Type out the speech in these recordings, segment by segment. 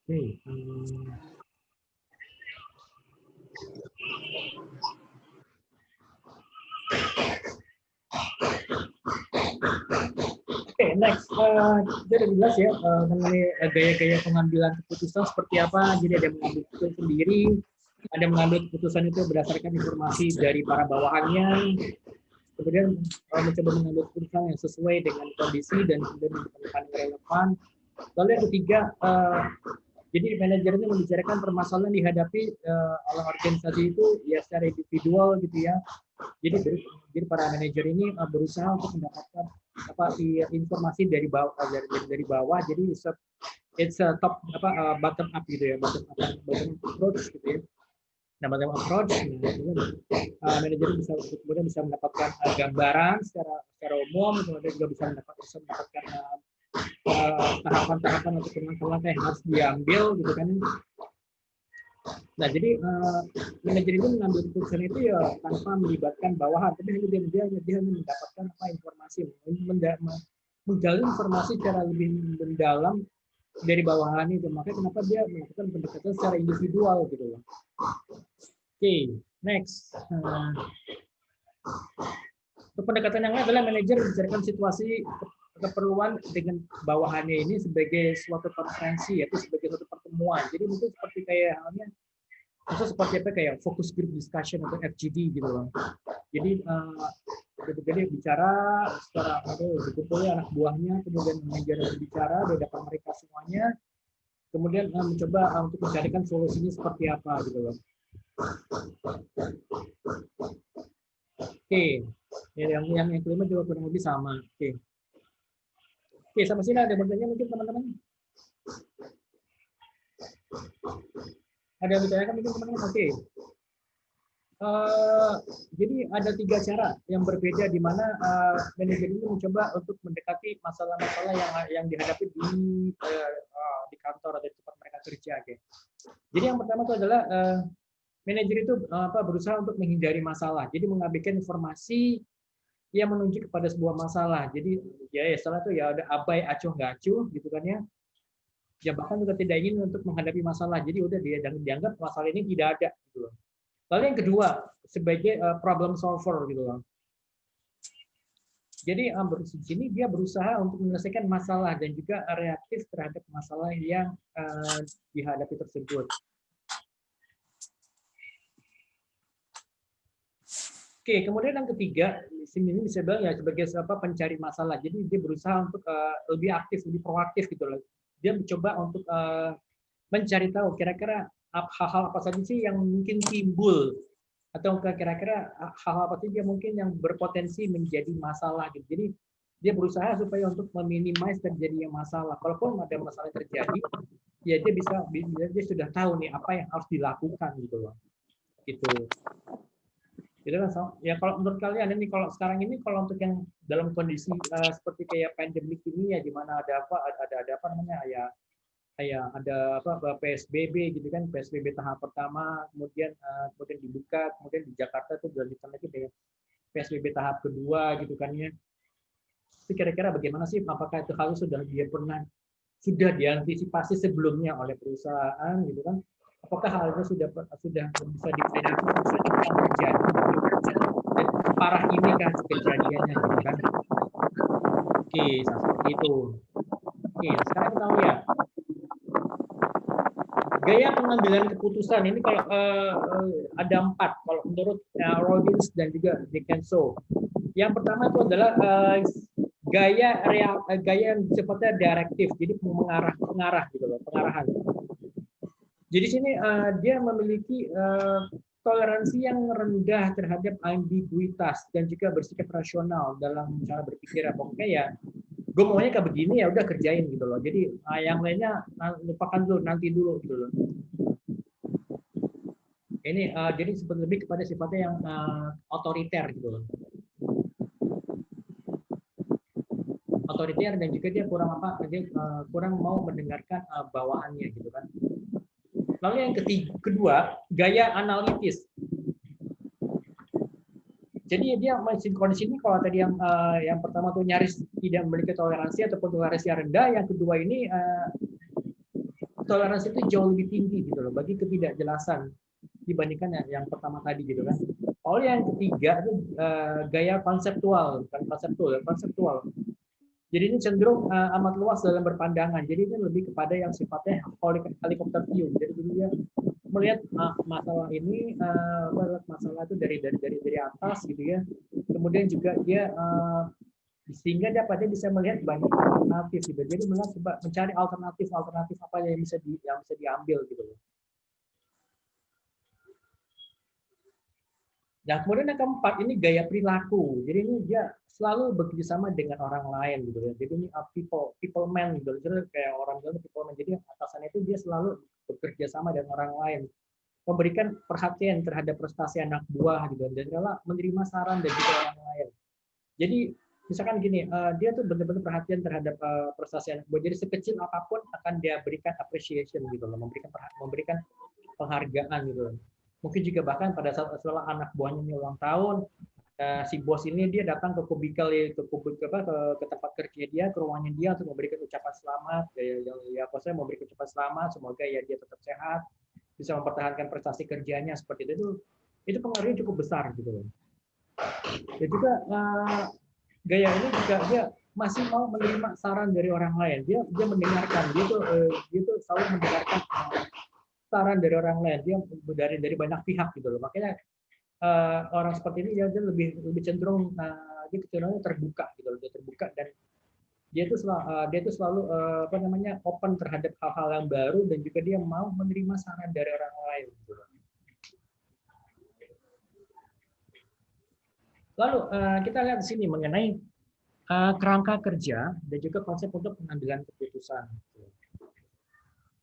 Oke, next. Jadi udah jelas ya mengenai gaya-gaya pengambilan keputusan seperti apa. Jadi ada yang mengambil keputusan sendiri, ada yang mengambil keputusan itu berdasarkan informasi dari para bawahannya, kemudian mencoba mengambil keputusan yang sesuai dengan kondisi dan kemudian menemukan yang relevan. Lalu yang ketiga, jadi manajer ini membicarakan permasalahan dihadapi oleh organisasi itu ya secara individual gitu ya. Jadi para manajer ini berusaha untuk mendapatkan informasi dari bawah. Jadi it's a top bottom up gitu ya, bottom approach gitu ya. Nah, bottom approach, manajer bisa kemudian bisa mendapatkan gambaran secara umum, kemudian juga bisa mendapatkan tahapan-tahapan atau langkah-langkah yang harus diambil gitu kan. Nah, jadi manajer itu mengambil keputusan itu ya tanpa melibatkan bawahan, tapi dia hanya mendapatkan informasi, menggali informasi secara lebih mendalam dari bawahan itu. Makanya kenapa dia melakukan pendekatan secara individual gitu loh. Oke, next. Untuk pendekatan yang lain adalah manajer membicarakan situasi keperluan dengan bawahannya ini sebagai suatu konferensi, yaitu sebagai suatu pertemuan. Jadi mungkin seperti kayak halnya itu seperti apa kayak focus group discussion atau FGD gitu loh. Jadi jadi bicara secara betul-betul anak buahnya, kemudian manajer berbicara di depan mereka semuanya, kemudian mencoba untuk mencarikan solusinya seperti apa gitu loh. Oke, yang kelima juga kurang lebih sama. Oke, sampai sini ada bertanya mungkin teman-teman? Ada yang ditanyakan mungkin teman-teman? Oke. Jadi ada 3 cara yang berbeda di mana manajer ini mencoba untuk mendekati masalah-masalah yang dihadapi di kantor atau di tempat mereka kerja. Okay. Jadi yang pertama itu adalah manajer itu berusaha untuk menghindari masalah. Jadi mengabaikan informasi yang menunjuk kepada sebuah masalah. Jadi ya salah itu ya ada abai acuh nggak acuh gitu kan ya. Ya bahkan juga tidak ingin untuk menghadapi masalah. Jadi udah dia dianggap masalah ini tidak ada gitu loh. Lalu yang kedua, sebagai problem solver gitu loh. Jadi di sini dia berusaha untuk menyelesaikan masalah dan juga reaktif terhadap masalah yang dihadapi tersebut. Oke, kemudian yang ketiga, ini bisa bilang ya sebagai pencari masalah. Jadi dia berusaha untuk lebih aktif, lebih proaktif gitu loh. Dia mencoba untuk mencari tahu kira-kira hal-hal apa saja sih yang mungkin timbul atau kira-kira hal-hal apa saja mungkin yang berpotensi menjadi masalah gitu. Jadi dia berusaha supaya untuk meminimais terjadinya masalah. Kalaupun ada masalah terjadi, ya dia sudah tahu nih apa yang harus dilakukan gitu loh. Gitu. Gitu kan, ya kalau menurut kalian ini kalau sekarang ini kalau untuk yang dalam kondisi seperti kayak pandemik ini ya di mana ada apa namanya ya kayak ada PSBB gitu kan, PSBB tahap pertama, kemudian dibuka, kemudian di Jakarta tuh dilanjutkan lagi dengan PSBB tahap kedua gitu kan ya. Itu kira-kira bagaimana sih, apakah itu hal sudah diantisipasi sebelumnya oleh perusahaan gitu kan? Apakah hal itu sudah bisa diprediksi, bisa terjadi? Dan parah ini kan kejadiannya gitu kan? Oke, seperti itu. Oke, sekarang kita lihat gaya pengambilan keputusan ini kalau ada 4 kalau menurut Robbins dan juga Dickenso. Yang pertama itu adalah gaya yang sifatnya direktif, jadi mengarah gitu loh, pengarahan. Jadi sini dia memiliki toleransi yang rendah terhadap ambiguitas dan juga bersikap rasional dalam cara berpikir. Pokoknya ya gue maunya kayak begini ya udah kerjain gitu loh. Jadi yang lainnya lupakan dulu, nanti dulu gitu loh. Ini jadi lebih kepada sifatnya yang otoriter gitu loh. Otoriter dan juga dia kurang mau mendengarkan bawahannya gitu kan. Lalu yang kedua, gaya analitis. Jadi dia masih kondisi ini kalau tadi yang pertama tuh nyaris tidak memiliki toleransi ataupun toleransi yang rendah, yang kedua ini toleransi itu jauh lebih tinggi gitu loh bagi ketidakjelasan dibandingkan yang pertama tadi gitu kan. Lalu yang ketiga itu gaya konseptual, bukan konseptual, konseptual. Jadi ini cenderung amat luas dalam berpandangan. Jadi ini lebih kepada yang sifatnya helikopter view. Jadi dia melihat masalah ini, masalah itu dari atas gitu ya. Kemudian juga dia sehingga dia bisa melihat banyak alternatif gitu. Jadi coba mencari alternatif apa yang bisa diambil gitu loh. Dan kemudian yang keempat ini gaya perilaku. Jadi ini dia selalu bekerja sama dengan orang lain gitu ya. Jadi ini people man gitu. Jadi kayak orang bilang people man. Jadi atasannya itu dia selalu bekerja sama dengan orang lain, memberikan perhatian terhadap prestasi anak buah gitu dan rela menerima saran dan juga orang lain. Jadi misalkan gini, dia tuh benar-benar perhatian terhadap prestasi anak buah. Jadi sekecil apapun akan dia berikan appreciation gitu loh, memberikan penghargaan gitu loh. Mungkin juga bahkan pada saat setelah anak buahnya ini ulang tahun, si bos ini dia datang ke kubikel ke tempat kerja dia, ke ruangannya dia untuk memberikan ucapan selamat. Ya saya memberikan ucapan selamat, semoga ya dia tetap sehat, bisa mempertahankan prestasi kerjanya seperti itu pengaruhnya cukup besar gitu loh. Dan juga gaya ini juga dia masih mau menerima saran dari orang lain. Dia mendengarkan, dia tuh selalu mendengarkan saran dari orang lain. Dia dari banyak pihak gitu loh. Makanya orang seperti ini dia lebih cenderung dia kecenderungannya terbuka gitu loh. Dia terbuka dan dia tuh selalu open terhadap hal-hal yang baru dan juga dia mau menerima saran dari orang lain gitu loh. Lalu kita lihat di sini mengenai kerangka kerja dan juga konsep untuk pengambilan keputusan.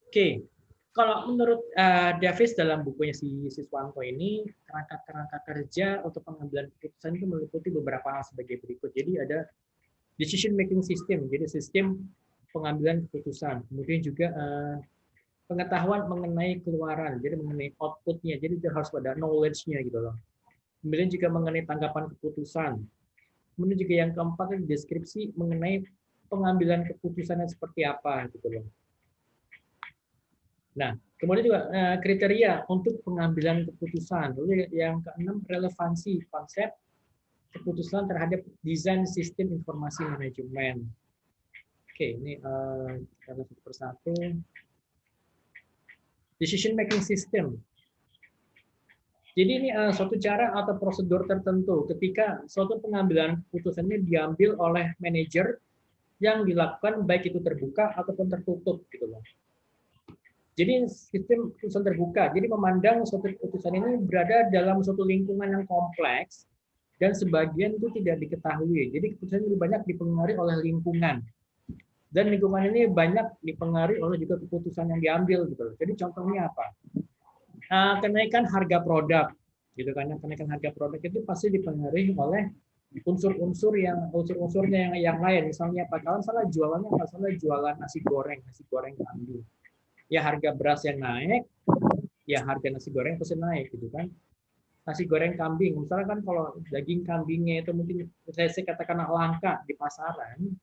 Oke, kalau menurut Davis dalam bukunya si Siswanto ini, kerangka kerja untuk pengambilan keputusan itu meliputi beberapa hal sebagai berikut. Jadi ada decision making system, jadi sistem pengambilan keputusan. Kemudian juga pengetahuan mengenai keluaran, jadi mengenai outputnya. Jadi harus ada knowledge-nya gitu loh. Kemudian juga mengenai tanggapan keputusan. Kemudian juga yang keempat adalah deskripsi mengenai pengambilan keputusannya seperti apa gitu loh. Nah, kemudian juga kriteria untuk pengambilan keputusan. Lalu yang keenam relevansi konsep keputusan terhadap desain sistem informasi manajemen. Oke, ini kita satu persatu. Decision making system. Jadi ini suatu cara atau prosedur tertentu ketika suatu pengambilan keputusannya diambil oleh manajer yang dilakukan baik itu terbuka ataupun tertutup gitu loh. Jadi sistem keputusan terbuka. Jadi memandang suatu keputusan ini berada dalam suatu lingkungan yang kompleks dan sebagian itu tidak diketahui. Jadi keputusan lebih banyak dipengaruhi oleh lingkungan. Dan lingkungan ini banyak dipengaruhi oleh juga keputusan yang diambil gitu loh. Jadi contohnya apa? Kenaikan harga produk gitu kan, kenaikan harga produk itu pasti dipengaruhi oleh unsurnya yang lain. Misalnya apa, kalau salah jualannya jualan nasi goreng kambing, ya harga beras yang naik, ya harga nasi goreng pasti naik gitu kan. Nasi goreng kambing misalnya kan, kalau daging kambingnya itu mungkin saya katakan langka di pasaran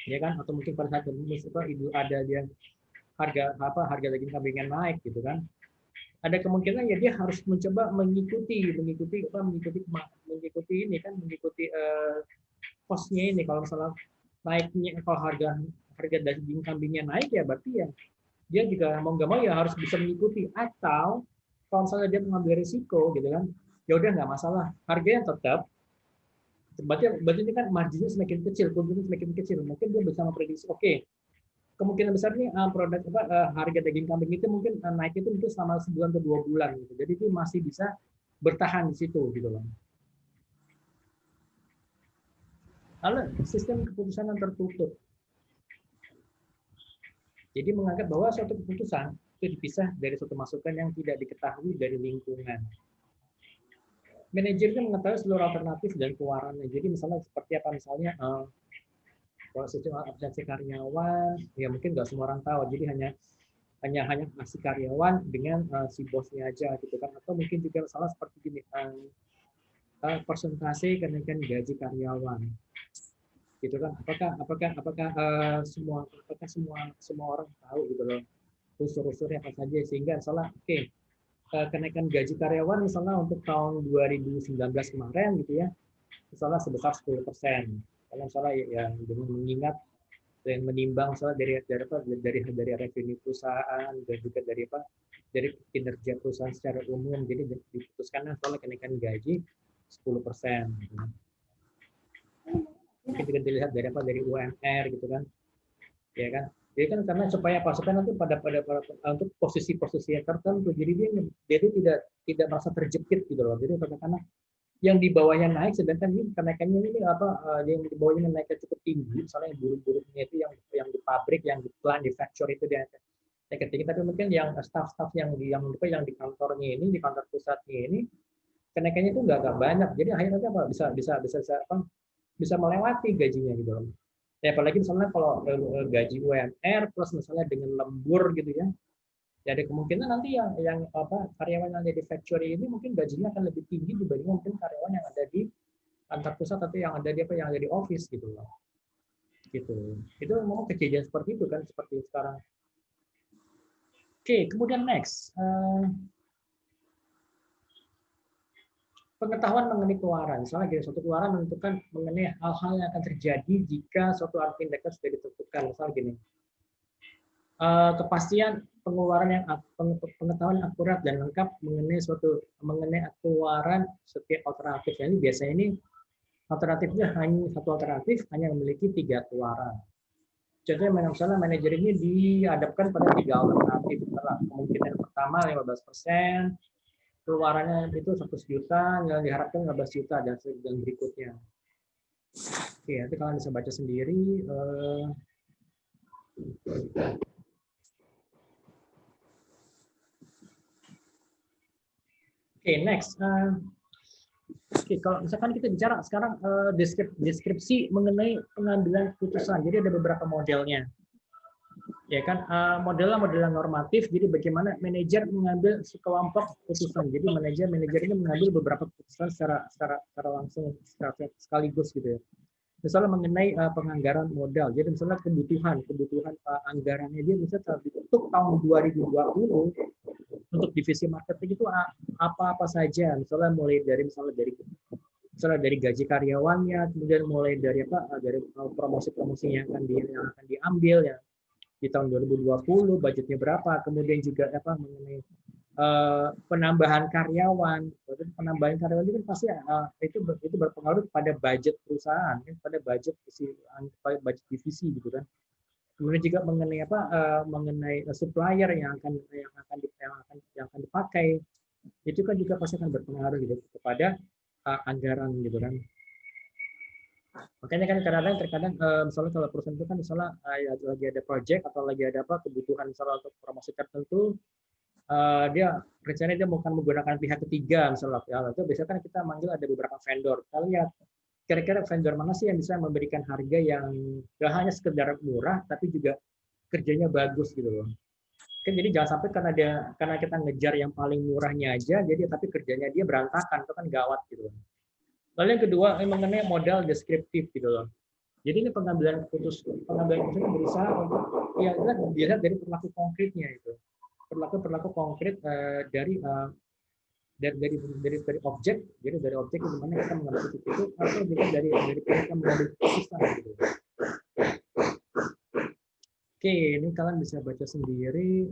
ya kan, atau mungkin pada saat itu ada dia harga daging kambingnya naik gitu kan, ada kemungkinan ya dia harus mencoba mengikuti kosnya ini. Kalau misalnya naiknya, kalau harga daging kambingnya naik ya berarti ya dia juga mau nggak mau ya harus bisa mengikuti. Atau kalau misalnya dia mengambil risiko gitu kan, ya udah nggak masalah, harganya tetap, berarti ini kan marginnya semakin kecil, keuntungan semakin kecil. Mungkin dia bisa memprediksi, oke, kemungkinan besar nih produk harga daging kambing itu mungkin naik itu mungkin selama sebulan atau 2 bulan gitu. Jadi itu masih bisa bertahan di situ gitu loh. Lalu sistem keputusan yang tertutup. Jadi menganggap bahwa suatu keputusan itu dipisah dari suatu masukan yang tidak diketahui dari lingkungan. Manajernya mengetahui seluruh alternatif dan keluarannya. Jadi misalnya seperti apa, misalnya kalau sistem absensi karyawan, ya mungkin nggak semua orang tahu. Jadi hanya ngasih karyawan dengan si bosnya aja gitu kan. Atau mungkin juga salah seperti gini, persentase kenaikan gaji karyawan gitu kan. Apakah semua orang tahu gitu loh, unsur-unsurnya apa saja sehingga misalnya kenaikan gaji karyawan misalnya untuk tahun 2019 kemarin gitu ya, misalnya sebesar 10%. Kalau misalnya yang dengan mengingat dan menimbang misalnya dari revenue perusahaan dan juga dari kinerja perusahaan secara umum, jadi diputuskan soalnya kenaikan gaji 10%. Gitu. Mungkin juga dilihat dari UMR gitu kan, ya kan. Jadi kan karena supaya nanti pada untuk posisi-posisi yang tertentu, jadi dia tidak merasa terjepit gitu loh. Jadi karena yang di bawahnya naik, sedangkan ini kenaikannya ini yang di bawahnya naiknya cukup tinggi, misalnya buruh-buruhnya itu yang di pabrik, yang di plant, di factory itu dia naik tinggi, tapi mungkin yang staff-staff yang di kantornya ini, di kantor pusatnya ini kenaikannya itu nggak banyak, jadi akhirnya apa bisa melewati gajinya gitu loh. Ya, apalagi misalnya kalau gaji UMR plus misalnya dengan lembur gitu ya, jadi kemungkinan nanti yang karyawan yang ada di factory ini mungkin gajinya akan lebih tinggi dibanding mungkin karyawan yang ada di kantor pusat atau yang ada di office gitu loh. Gitu. Itu memang kejadian seperti itu kan, seperti sekarang. Oke, kemudian next. Pengetahuan mengenai keluaran. Misalnya gini, suatu keluaran menentukan mengenai hal-hal yang akan terjadi jika suatu tindakan sudah ditentukan. Misalnya gini, kepastian pengeluaran yang pengetahuan akurat dan lengkap mengenai pengeluaran setiap alternatif. Ini biasanya ini alternatifnya hanya satu alternatif, hanya memiliki 3 keluaran. Contohnya misalnya manajer ini dihadapkan pada 3 alternatif. Kemungkinan pertama 15%, keluarannya itu 100 juta, yang diharapkan 15 juta, dan berikutnya. Oke, nanti kalian bisa baca sendiri. Oke, next. Oke, kalau misalkan kita bicara sekarang deskripsi mengenai pengambilan keputusan. Jadi ada beberapa modelnya. Ya kan, model normatif. Jadi bagaimana manajer mengambil sekelompok keputusan. Jadi manajer ini mengambil beberapa keputusan secara langsung, sekaligus gitu ya. Misalnya mengenai penganggaran modal. Jadi misalnya kebutuhan anggarannya dia misalnya untuk tahun 2020 untuk divisi marketing itu apa saja. Misalnya mulai dari dari gaji karyawannya, kemudian mulai dari promosi yang akan diambil ya di tahun 2020, budgetnya berapa, kemudian juga mengenai penambahan karyawan. Penambahan karyawan itu kan pasti itu berpengaruh pada budget perusahaan, pada budget divisi gitu kan. Kemudian juga mengenai mengenai supplier yang akan dipakai, itu kan juga pasti akan berpengaruh gitu kepada anggaran gitu kan. Makanya kan terkadang misalnya kalau perusahaan itu kan misalnya lagi ada project atau lagi ada kebutuhan misalnya untuk promosi tertentu, dia rencananya dia akan menggunakan pihak ketiga misalnya. Itu biasanya kan kita manggil ada beberapa vendor. Kita lihat kira-kira vendor mana sih yang bisa memberikan harga yang gak hanya sekedar murah tapi juga kerjanya bagus gitu loh. Kan jadi jangan sampai karena kita ngejar yang paling murahnya aja, jadi tapi kerjanya dia berantakan, itu kan gawat gitu loh. Lalu yang kedua mengenai modal deskriptif gitu loh. Jadi ini pengambilan keputusan berusaha untuk ya dilihat dari perilaku konkretnya itu. Perilaku konkret dari objek, jadi dari objek di mana kita mengambil itu atau juga dari kita mengambil keputusan gitu. Oke, ini kalian bisa baca sendiri.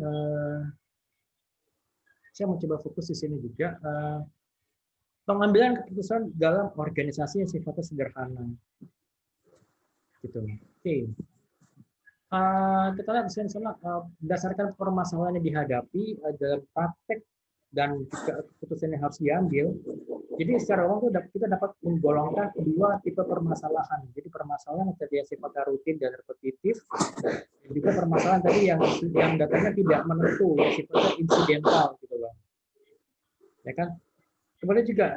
Saya mau coba fokus di sini juga. Pengambilan keputusan dalam organisasi yang sifatnya sederhana. Gitu. Oke. Kita lihat misalnya berdasarkan permasalahan yang dihadapi dalam praktek dan keputusan yang harus diambil. Jadi secara umum kita dapat menggolongkan 2 tipe permasalahan. Jadi permasalahan yang sifatnya rutin dan repetitif, dan juga permasalahan tadi yang datanya tidak menentu, yang sifatnya insidental gitu loh. Ya kan? Kemudian juga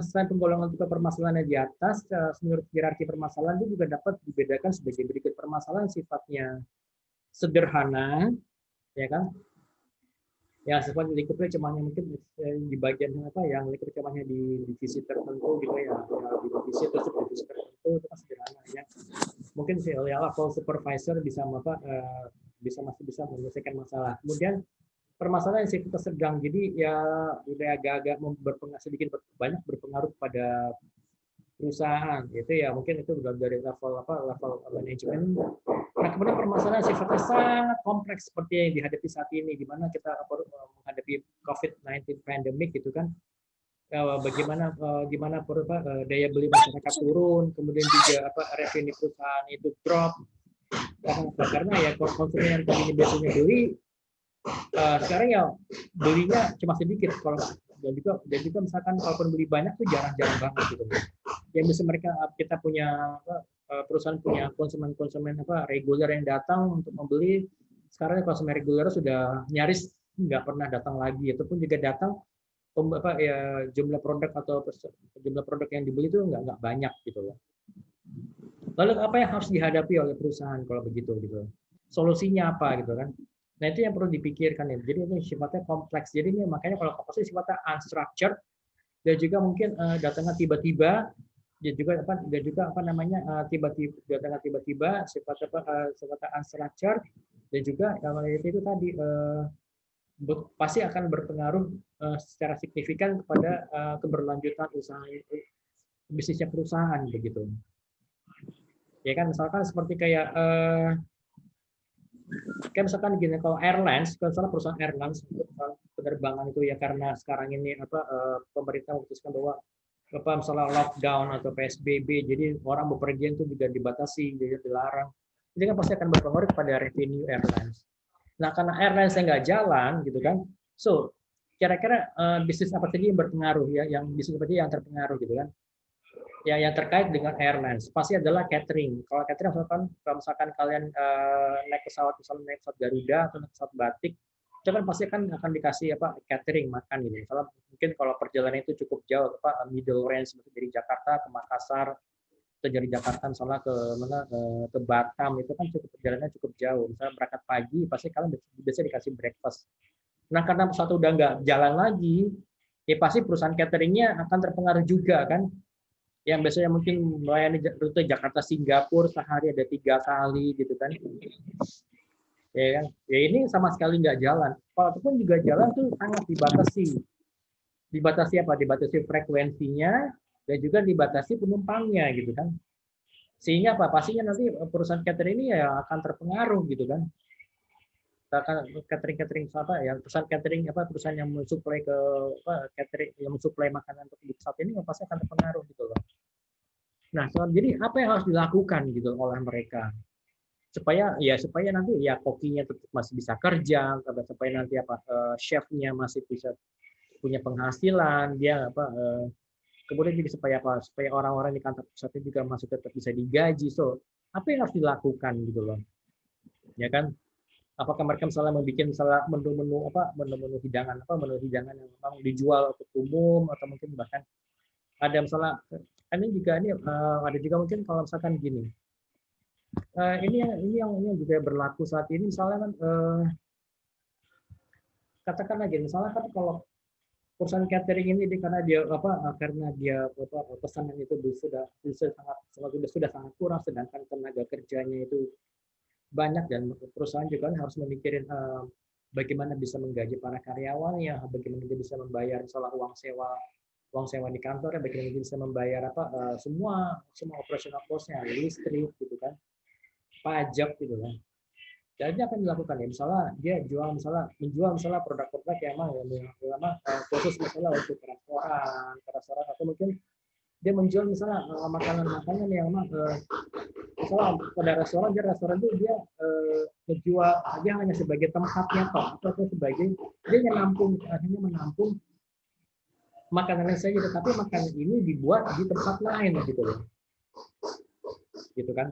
selain penggolongan tipe permasalahan yang di atas, menurut hierarki permasalahan itu juga dapat dibedakan sebagai berikut. Permasalahan sifatnya sederhana, ya kan? Ya sifatnya lingkupnya cuma mungkin di bagian yang lingkup cuma di divisi tertentu gitu ya, di divisi tertentu itu kan sederhana ya. Mungkin level supervisor bisa masih bisa menyelesaikan masalah. Kemudian permasalahan yang sifatnya sedang, jadi ya udah agak-agak sedikit banyak berpengaruh pada perusahaan, gitu ya, mungkin itu udah dari level manajemen. Nah, kemudian permasalahan sifatnya sangat kompleks seperti yang dihadapi saat ini, di mana kita menghadapi COVID-19 pandemic gitu kan. Bagaimana gimana daya beli masyarakat turun, kemudian juga revenue perusahaan itu drop, karena ya konsumen yang tadinya biasanya beli sekarang ya belinya cuma sedikit, kalau dan juga misalkan kalaupun beli banyak tuh jarang-jarang banget gitu. Yang bisa kita punya perusahaan punya konsumen reguler yang datang untuk membeli, sekarang konsumen reguler sudah nyaris nggak pernah datang lagi, ataupun juga datang jumlah produk atau jumlah produk yang dibeli itu nggak banyak gitu loh. Lalu apa yang harus dihadapi oleh perusahaan kalau begitu gitu? Solusinya apa gitu kan? Nah, itu yang perlu dipikirkan ya. Jadi ini sifatnya kompleks. Jadi ini makanya kalau pasti sifatnya unstructured, dan juga mungkin datangnya tiba-tiba, dan juga tiba-tiba datangnya tiba-tiba, sifatnya unstructured, dan juga yang itu tadi pasti akan berpengaruh secara signifikan kepada keberlanjutan usaha bisnisnya perusahaan begitu. Ya kan, misalkan seperti kayak misalkan gini, kalau airlines, kalau salah perusahaan airlines untuk penerbangan itu ya, karena sekarang ini pemerintah memutuskan bahwa misalnya lockdown atau PSBB, jadi orang bepergian itu juga dibatasi, jadi dilarang. Ini kan pasti akan berpengaruh kepada revenue airlines. Nah, karena airlines yang nggak jalan gitu kan, so kira-kira bisnis apa saja yang berpengaruh ya, yang bisnis apa saja yang terpengaruh gitu kan? Ya, yang terkait dengan airlines pasti adalah catering. Kalau catering kalau misalkan kalian naik pesawat, misalnya naik pesawat Garuda atau naik pesawat Batik, itu kan pasti akan dikasih catering makan gitu. Misalnya mungkin kalau perjalanan itu cukup jauh, middle range seperti dari Jakarta ke Makassar atau dari Jakarta misalnya ke Batam, itu kan perjalanannya cukup jauh. Misalnya berangkat pagi, pasti kalian biasa dikasih breakfast. Nah, karena pesawat udah nggak jalan lagi, ya pasti perusahaan cateringnya akan terpengaruh juga kan. Yang biasanya mungkin melayani rute Jakarta Singapura sehari ada 3 kali gitu kan. Ya kan? Ya ini sama sekali nggak jalan. Walaupun juga jalan tuh sangat dibatasi. Dibatasi apa? Dibatasi frekuensinya dan juga dibatasi penumpangnya gitu kan. Sehingga apa? Pastinya nanti perusahaan catering ini ya akan terpengaruh gitu kan. Catering ya, perusahaan catering perusahaan yang mensuplai ke catering yang mensuplai makanan untuk di pesawat ini pasti akan terpengaruh gitu loh. Nah, jadi apa yang harus dilakukan gitu oleh mereka supaya nanti ya kokinya tetap masih bisa kerja, supaya nanti chefnya masih bisa punya penghasilan, dia kemudian juga supaya orang-orang di kantor pusatnya juga masih tetap bisa digaji. So, apa yang harus dilakukan gitu loh, ya kan? Apakah mereka misalnya membuat menu hidangan yang memang dijual untuk umum, atau mungkin bahkan ada misalnya ada juga mungkin kalau misalkan gini, ini yang juga berlaku saat ini, misalnya kan katakan lagi misalnya kan kalau perusahaan catering ini karena dia pesanan itu sudah sangat kurang, sedangkan tenaga kerjanya itu banyak, dan perusahaan juga harus memikirin bagaimana bisa menggaji para karyawannya, bagaimana dia bisa membayar misalnya uang sewa di kantor, bagaimana dia bisa membayar semua operasional cost-nya, listrik gitu kan, pajak gitu kan. Jadi akan dilakukan ya, misalnya dia menjual produk-produk yang khusus misalnya untuk restoran, atau mungkin dia menjual misalnya makanan-makanan yang misalnya pada restoran itu dia menjual aja hanya sebagai tempatnya atau sebagai dia hanya menampung makanan saja, tetapi makanan ini dibuat di tempat lain gitu loh, gitu kan.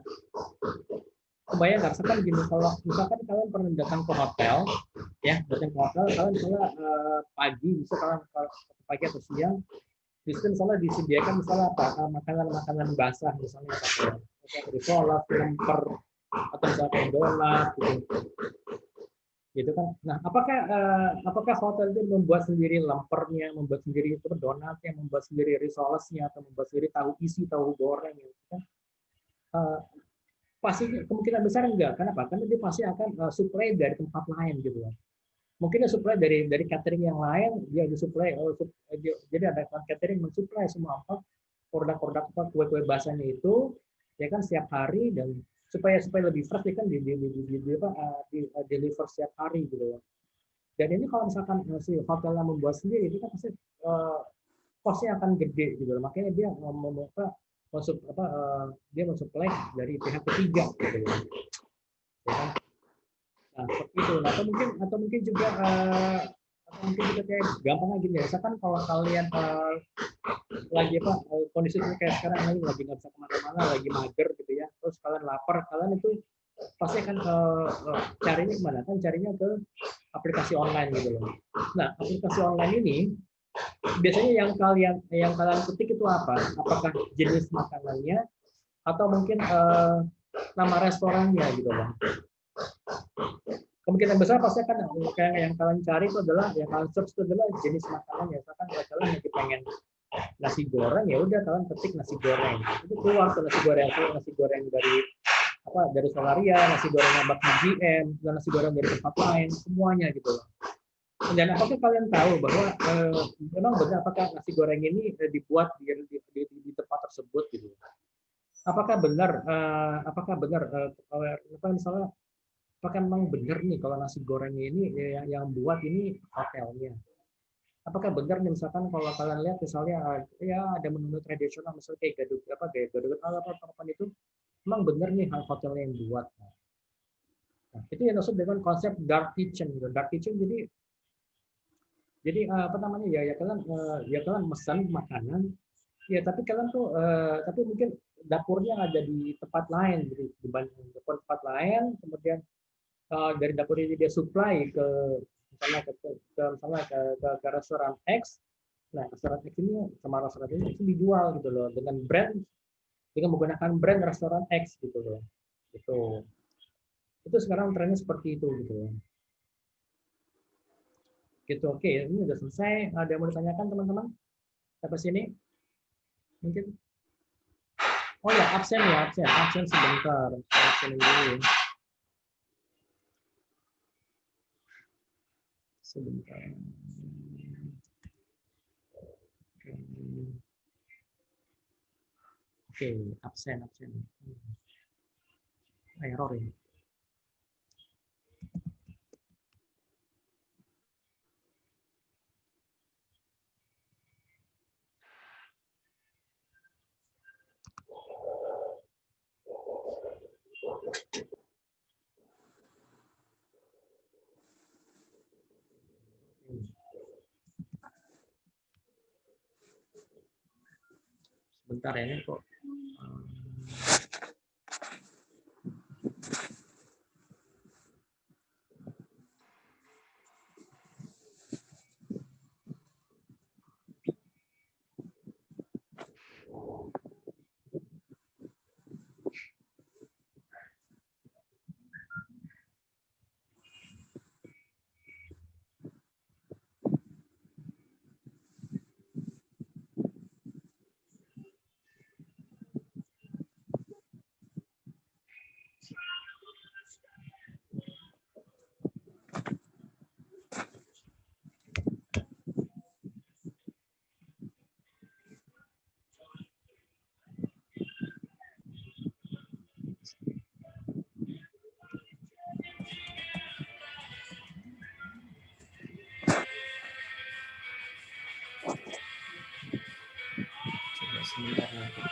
Kebayang nggak, misalkan gini, kalau misalkan kalian pernah datang ke hotel, kalian misalnya pagi, misalkan pagi atau siang, misalnya disediakan makanan basah, misalnya risoles, lemper, atau misalkan donat gitu kan. Nah, apakah hotel itu membuat sendiri lempernya, membuat sendiri donatnya, membuat sendiri risolesnya, atau membuat sendiri tahu isi, tahu goreng gitu kan? Pasti kemungkinan besar enggak. Kenapa? Karena dia pasti akan supply dari tempat lain gitu loh. Mungkin dia supply dari catering yang lain, dia disuplai, jadi ada catering mensuplai semua apa produk-produk apa kue-kue basahnya itu, ya kan setiap hari, dan supaya supaya lebih fresh ya kan deliver setiap hari gitu loh. Dan ini kalau misalkan si hotelnya membuat sendiri itu kan pasti costnya akan gede gitu loh. Makanya dia membuka dia mensuplai dari pihak ketiga gitu loh. Ya kan? Nah, seperti itu. Nah, atau mungkin juga kayak gampang lagi ya. Misalkan kalau kalian lagi kondisi kayak sekarang lagi nggak bisa kemana-mana, lagi mager gitu ya. Terus kalian lapar, kalian itu pasti akan carinya kemana? Kan carinya ke aplikasi online gitu loh. Nah, aplikasi online ini biasanya yang kalian ketik itu apa? Apakah jenis makanannya atau mungkin nama restorannya gitu loh. Kemungkinan besar pasti kan kayak yang kalian cari itu adalah yang kalian search itu adalah jenis makanan ya. Misalkan kalau kalian lagi pengen nasi goreng, ya udah kalian ketik nasi goreng, itu keluar tuh nasi goreng dari dari Solaria, nasi goreng Bak GM, dan nasi goreng dari tempat lain, semuanya gitu loh. Dan apakah kalian tahu bahwa memang benar apakah nasi goreng ini dibuat di tempat tersebut gitu? Misalnya apakah memang benar nih kalau nasi gorengnya ini yang buat ini hotelnya? Apakah benar nih misalkan kalau kalian lihat misalnya ya ada menu tradisional misalnya kayak gado-gado apa itu, memang benar nih hotelnya yang buat. Nah, itu yang maksud dengan konsep dark kitchen gitu. Dark kitchen jadi apa namanya ya kalian pesan makanan ya, tapi kalian tuh tapi mungkin dapurnya ada di tempat lain gitu, dibanding tempat lain, kemudian dari dapur ini dia supply ke misalnya ke restoran X. Nah, restoran X ini sama restoran ini itu dijual gitu loh dengan menggunakan brand restoran X gitu loh. Itu sekarang trennya seperti itu gitu loh. Gitu. Oke, ini udah selesai. Ada yang mau ditanyakan teman-teman? Sampai sini mungkin. Oh ya, absen sebentar. Absen dulu. Sebentar. Oke, absen. Error ini. Sebentar ya, ini kok. Coba sebentar lagi.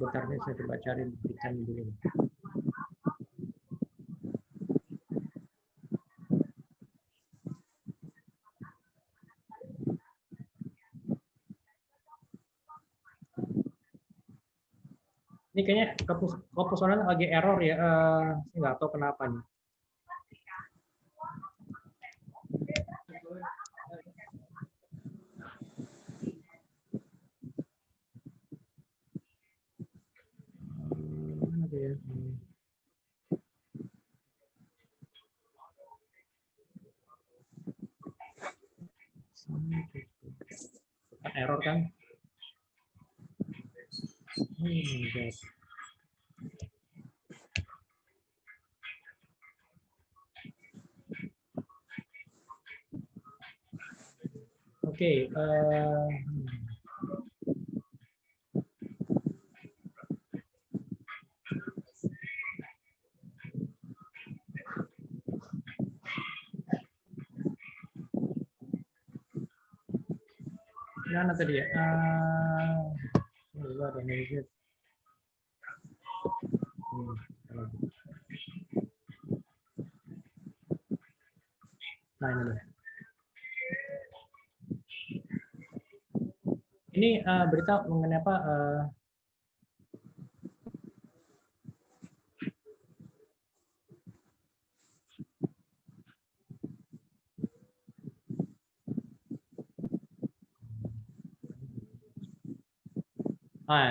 Sebentar nih saya coba cari berikan dulu. Ini kayaknya komposonan lagi error ya. Saya nggak tahu kenapa nih. Mana tuh ya? Error kan? Guys. Oke. Mana tadi ya? Ada manajer. Nah, ini. Ini berita mengenai apa?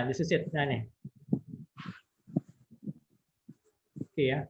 This is it. Nah, nih. Oke ya.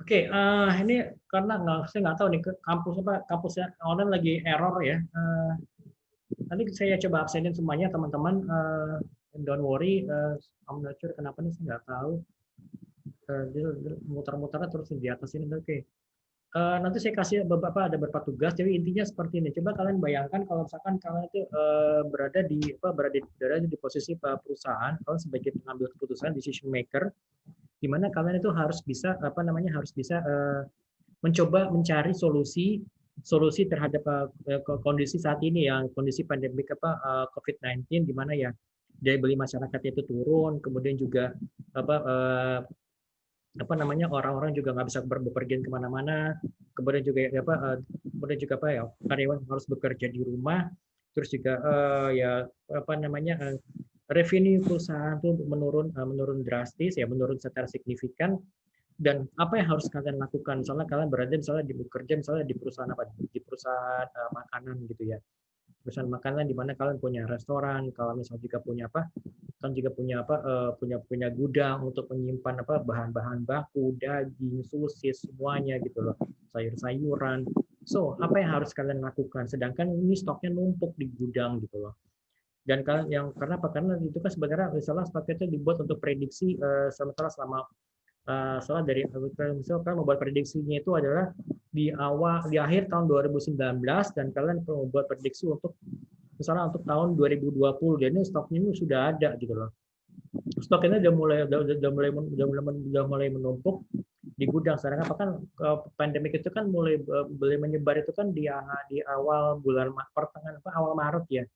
Oke, ini karena saya nggak tahu nih kampusnya online lagi error ya. Nanti saya coba absenin semuanya teman-teman. Don't worry, I'm not sure kenapa nih saya nggak tahu. Dia muter-muter terus di atas ini. Oke. Nanti saya kasih beberapa tugas. Jadi intinya seperti ini. Coba kalian bayangkan kalau misalkan kalian itu berada di posisi perusahaan, kalian sebagai pengambil keputusan, decision maker, di mana kalian itu harus bisa mencoba mencari solusi terhadap kondisi saat ini yang kondisi pandemik COVID-19, di mana ya daya beli masyarakat itu turun, kemudian juga orang-orang juga nggak bisa bepergian kemana-mana, kemudian juga karyawan harus bekerja di rumah, terus juga revenue perusahaan itu menurun drastis ya, menurun secara signifikan. Dan apa yang harus kalian lakukan? Misalnya kalian berada bekerja misalnya di perusahaan makanan gitu ya. Perusahaan makanan di mana kalian punya restoran, kalau misalnya juga punya punya gudang untuk menyimpan bahan-bahan baku, daging, sosis, semuanya gitu loh. Sayur-sayuran. So, apa yang harus kalian lakukan? Sedangkan ini stoknya numpuk di gudang gitu loh. Dan karena itu kan sebenarnya misalnya stoknya itu dibuat untuk prediksi selama dari misalkan membuat prediksinya itu adalah di akhir tahun 2019, dan kalian perlu membuat prediksi untuk misalnya untuk tahun 2020, dan ini stoknya ini sudah ada gitu loh. Stok ini udah mulai menumpuk di gudang. Sekarang kan pandemik itu kan mulai menyebar itu kan di awal awal Maret ya.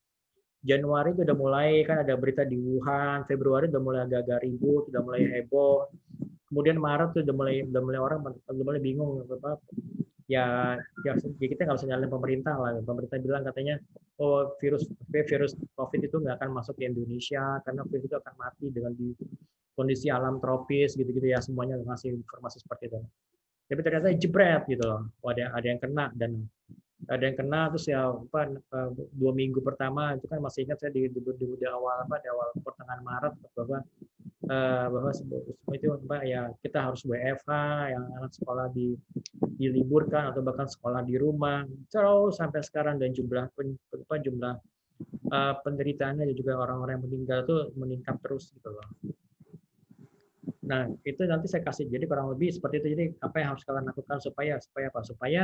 Januari itu udah mulai kan ada berita di Wuhan, Februari udah mulai agak-agak ribut, udah mulai heboh. Kemudian Maret tuh udah mulai orang udah mulai bingung ya kita nggak bisa nyalain pemerintah lah. Pemerintah bilang katanya virus COVID itu nggak akan masuk ke Indonesia karena virus itu akan mati dengan di kondisi alam tropis gitu-gitu ya, semuanya ngasih informasi seperti itu. Tapi ternyata jebret gitu loh, ada yang kena, dan ada yang kena terus ya apa 2 minggu pertama itu kan masih ingat saya di awal apa di awal pertengahan Maret bahwa semua itu apa ya kita harus WFH, yang anak sekolah diliburkan atau bahkan sekolah di rumah terus sampai sekarang, dan jumlah penderitaannya dan juga orang-orang yang meninggal itu meningkat terus gitu loh. Nah, itu nanti saya kasih jadi kurang lebih seperti itu. Jadi apa yang harus kalian lakukan supaya apa? Supaya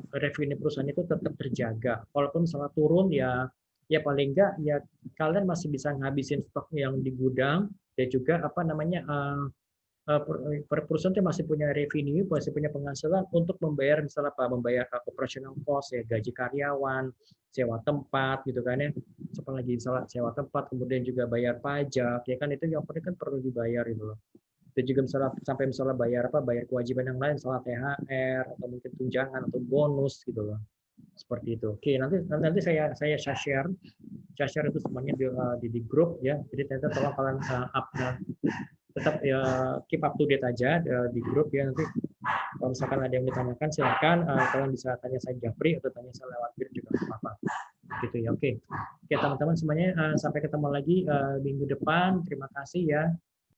revenue perusahaan itu tetap terjaga. Walaupun misalnya turun ya paling enggak ya kalian masih bisa ngabisin stok yang di gudang, dan juga apa namanya perusahaan itu masih punya revenue, masih punya penghasilan untuk membayar misalnya apa, membayar operational cost ya, gaji karyawan, sewa tempat gitu kan ya, apalagi sewa tempat, kemudian juga bayar pajak ya kan, itu yang penting kan perlu dibayar gitu loh. Dan juga misalnya sampai misalnya bayar kewajiban yang lain, misalnya THR atau mungkin tunjangan atau bonus gitu loh. Seperti itu. Oke, nanti saya share itu semuanya di grup ya. Jadi nanti tolong kalian tetap ya keep up to date aja di grup ya. Nanti kalau misalkan ada yang ditanyakan silakan kalian bisa tanya saya Japri atau tanya saya lewat grup juga apa-apa gitu ya. Oke teman-teman semuanya, sampai ketemu lagi minggu depan. Terima kasih ya.